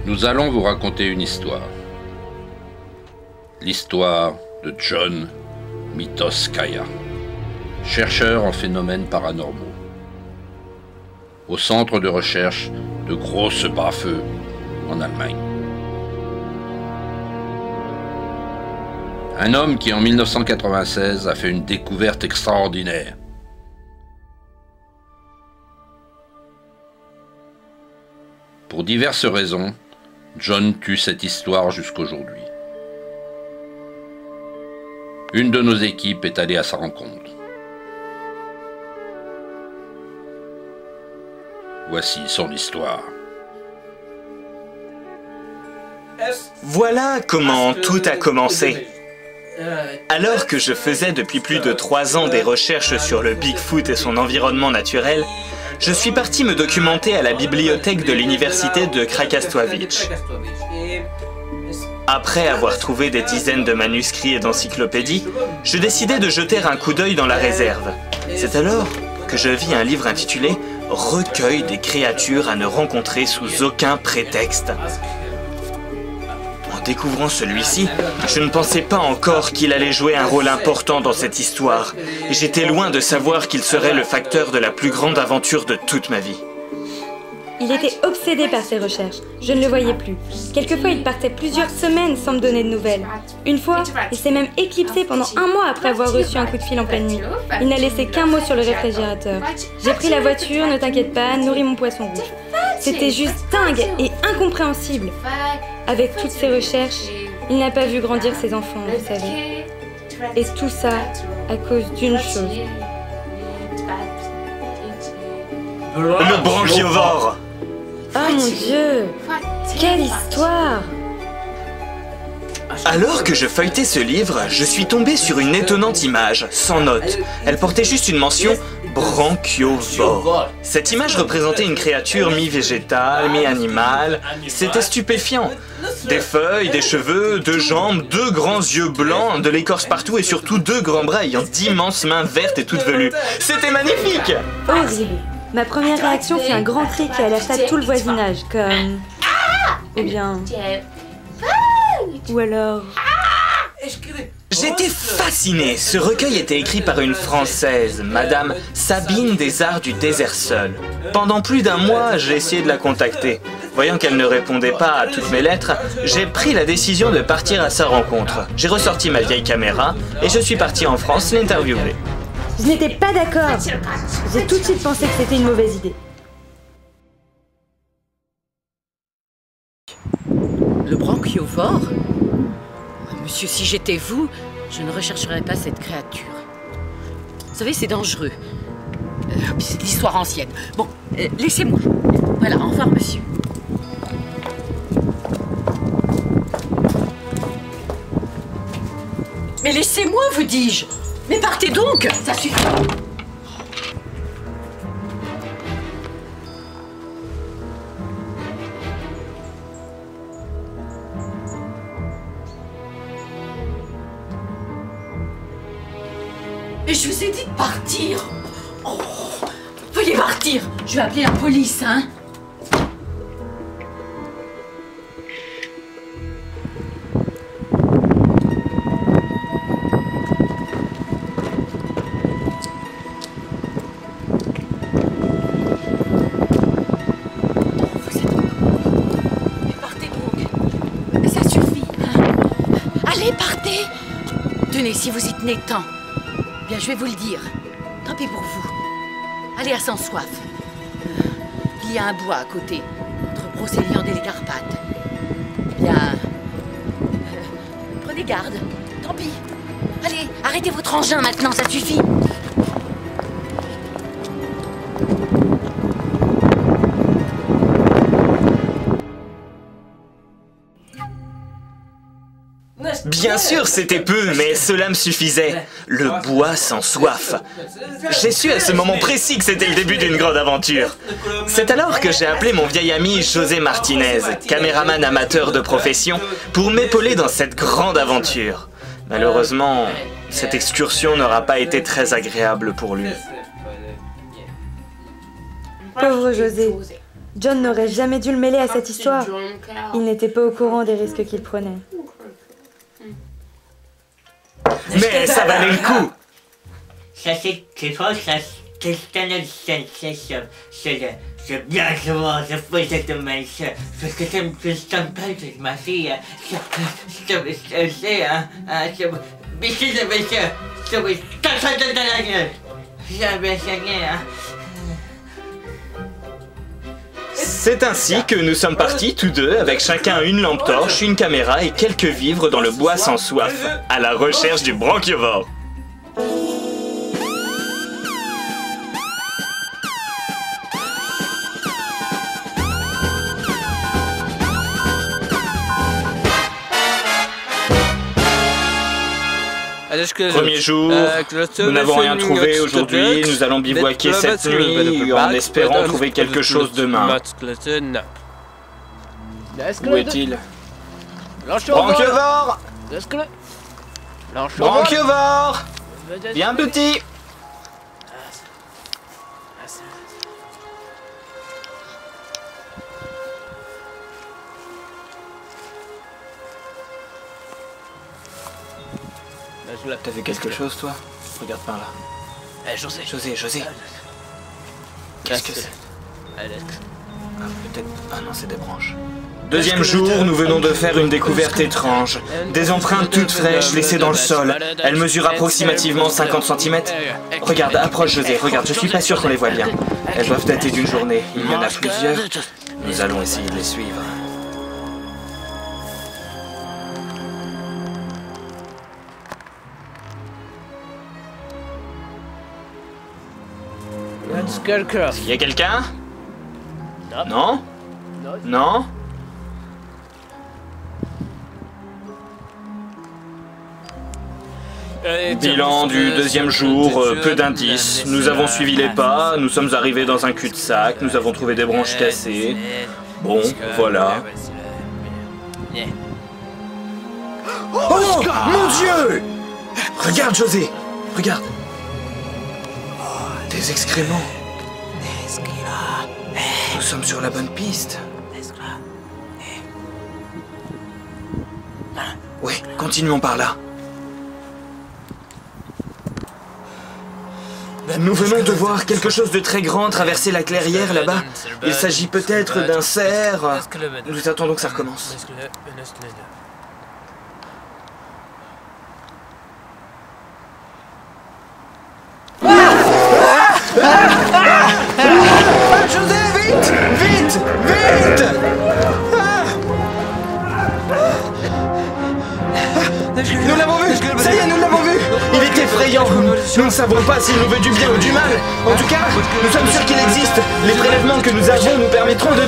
Nous allons vous raconter une histoire. L'histoire de John Mitoskaya, chercheur en phénomènes paranormaux, au centre de recherche de Grosse-Bras-Feu en Allemagne. Un homme qui en 1996 a fait une découverte extraordinaire. Pour diverses raisons, John tue cette histoire jusqu'aujourd'hui. Une de nos équipes est allée à sa rencontre. Voici son histoire. Voilà comment tout a commencé. Alors que je faisais depuis plus de 3 ans des recherches sur le Bigfoot et son environnement naturel, je suis parti me documenter à la bibliothèque de l'université de Krakatowice. Après avoir trouvé des dizaines de manuscrits et d'encyclopédies, je décidai de jeter un coup d'œil dans la réserve. C'est alors que je vis un livre intitulé « Recueil des créatures à ne rencontrer sous aucun prétexte ». En découvrant celui-ci, je ne pensais pas encore qu'il allait jouer un rôle important dans cette histoire. Et j'étais loin de savoir qu'il serait le facteur de la plus grande aventure de toute ma vie. Il était obsédé par ses recherches. Je ne le voyais plus. Quelquefois, il partait plusieurs semaines sans me donner de nouvelles. Une fois, il s'est même éclipsé pendant 1 mois après avoir reçu un coup de fil en pleine nuit. Il n'a laissé qu'un mot sur le réfrigérateur. J'ai pris la voiture, ne t'inquiète pas, nourris mon poisson rouge. C'était juste dingue et incompréhensible. Avec toutes ses recherches, il n'a pas vu grandir ses enfants, vous savez. Et tout ça à cause d'une chose. Le branchiovore! Oh mon Dieu! Quelle histoire! Alors que je feuilletais ce livre, je suis tombé sur une étonnante image, sans note. Elle portait juste une mention « branchiovore ». Cette image représentait une créature mi-végétale, mi-animale. C'était stupéfiant. Des feuilles, des cheveux, 2 jambes, 2 grands yeux blancs, de l'écorce partout et surtout 2 grands bras ayant d'immenses mains vertes et toutes velues. C'était magnifique! Horrible! Ma première réaction fut un grand cri qui alerta tout le voisinage, comme... Eh bien... Ou alors... J'étais fasciné. Ce recueil était écrit par une Française, Madame Sabine des Arts du Désert Seul. Pendant plus d'1 mois, j'ai essayé de la contacter. Voyant qu'elle ne répondait pas à toutes mes lettres, j'ai pris la décision de partir à sa rencontre. J'ai ressorti ma vieille caméra et je suis parti en France l'interviewer. Je n'étais pas d'accord. J'ai tout de suite pensé que c'était une mauvaise idée. Le branchiovore? Monsieur, si j'étais vous, je ne rechercherais pas cette créature. Vous savez, c'est dangereux. C'est de l'histoire ancienne. Bon, laissez-moi. Voilà, au revoir, monsieur. Mais laissez-moi, vous dis-je. Mais partez donc, ça suffit. Mais je vous ai dit de partir. Oh, veuillez partir. Je vais appeler la police, hein. Tenez, si vous y tenez tant, bien je vais vous le dire. Tant pis pour vous. Allez à Sans Soif. Il y a un bois à côté, entre Brocéliande et les Carpates. Bien. Prenez garde. Tant pis. Allez, arrêtez votre engin maintenant, ça suffit. Bien sûr, c'était peu, mais cela me suffisait. Le bois sans soif. J'ai su à ce moment précis que c'était le début d'une grande aventure. C'est alors que j'ai appelé mon vieil ami José Martinez, caméraman amateur de profession, pour m'épauler dans cette grande aventure. Malheureusement, cette excursion n'aura pas été très agréable pour lui. Pauvre José. John n'aurait jamais dû le mêler à cette histoire. Il n'était pas au courant des risques qu'il prenait. Mais ça valait le coup! C'est ainsi que nous sommes partis tous deux avec chacun une lampe torche, une caméra et quelques vivres dans le bois sans soif, à la recherche du branchiovore. Premier jour, nous n'avons rien trouvé aujourd'hui, nous allons bivouaquer cette nuit en espérant trouver quelque chose demain. Où est-il? Branchiovore! Branchiovore! Viens petit! T'as vu quelque chose, toi? Regarde par là. José. Qu'est-ce que c'est? Ah, peut-être... Ah non, c'est des branches. Deuxième jour, nous venons de faire une découverte étrange. Des empreintes toutes fraîches laissées dans le sol. Elles mesurent approximativement 50 cm. Regarde, approche José, regarde, je suis pas sûr qu'on les voit bien. Elles doivent dater d'une journée. Il y en a plusieurs. Nous allons essayer de les suivre. Il y a quelqu'un? Non? Non? Bilan du deuxième jour, peu d'indices. Nous avons suivi les pas, nous sommes arrivés dans un cul-de-sac, nous avons trouvé des branches cassées. Bon, voilà. Oh, mon Dieu! Regarde, José! Regarde! Des excréments. Nous sommes sur la bonne piste. Oui, continuons par là. Nous venons de voir quelque chose de très grand traverser la clairière là-bas. Il s'agit peut-être d'un cerf. Nous attendons que ça recommence. José, vite! Vite! Vite! Nous l'avons vu! Ça y est, nous l'avons vu! Il est effrayant! Nous ne savons pas s'il nous veut du bien ou du mal. En tout cas, nous sommes sûrs qu'il existe. Les prélèvements que nous avons nous permettront de...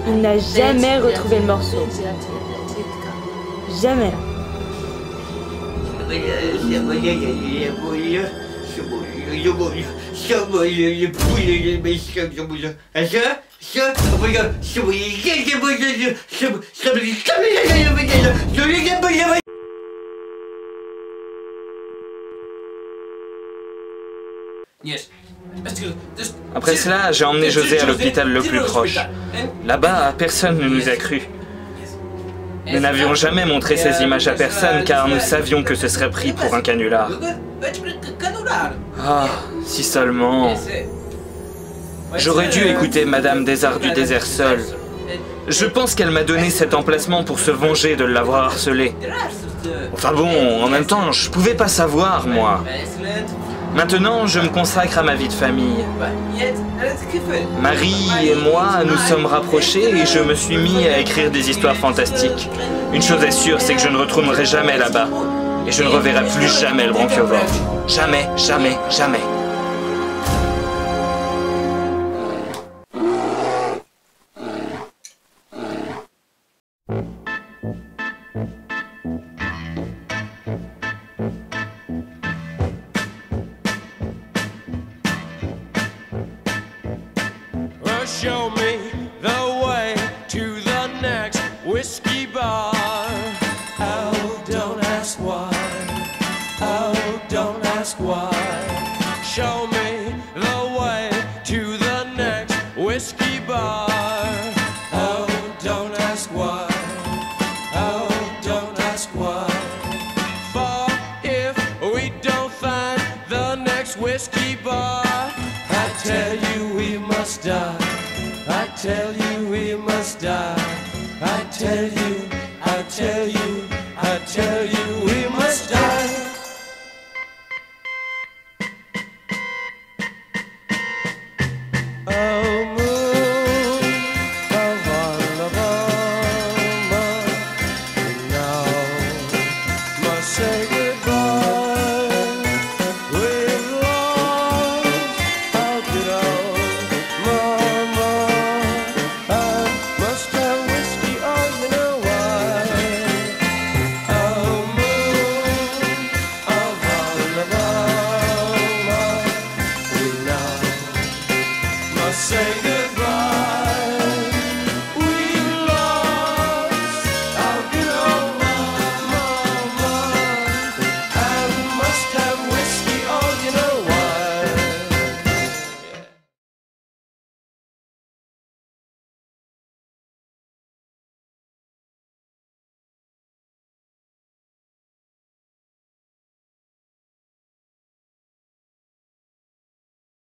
Il n'a jamais retrouvé le morceau. Jamais. Après cela, j'ai emmené José à l'hôpital le plus proche. Là-bas, personne ne nous a cru. Nous n'avions jamais montré ces images à personne car nous savions que ce serait pris pour un canular. Ah, si seulement... J'aurais dû écouter Madame Desarts du désert seule. Je pense qu'elle m'a donné cet emplacement pour se venger de l'avoir harcelé. Enfin bon, en même temps, je pouvais pas savoir, moi. Maintenant, je me consacre à ma vie de famille. Marie et moi nous sommes rapprochés et je me suis mis à écrire des histoires fantastiques. Une chose est sûre, c'est que je ne retournerai jamais là-bas. Et je ne reverrai plus jamais le Branchiovore. Jamais, jamais, jamais. Show me the way to the next whiskey bar. Oh, don't ask why. Oh, don't ask why. Show me the way to the next whiskey bar. Oh, don't ask why. Oh, don't ask why. For if we don't find the next whiskey bar, I tell you we must die. I tell you we must die. I tell you, I tell you, I tell you we must die. Oh moon of Alabama, you now must say goodbye. We've lost our good old mama. Must have whiskey on, you know why. Oh, moon of Alabama, we now must say goodbye.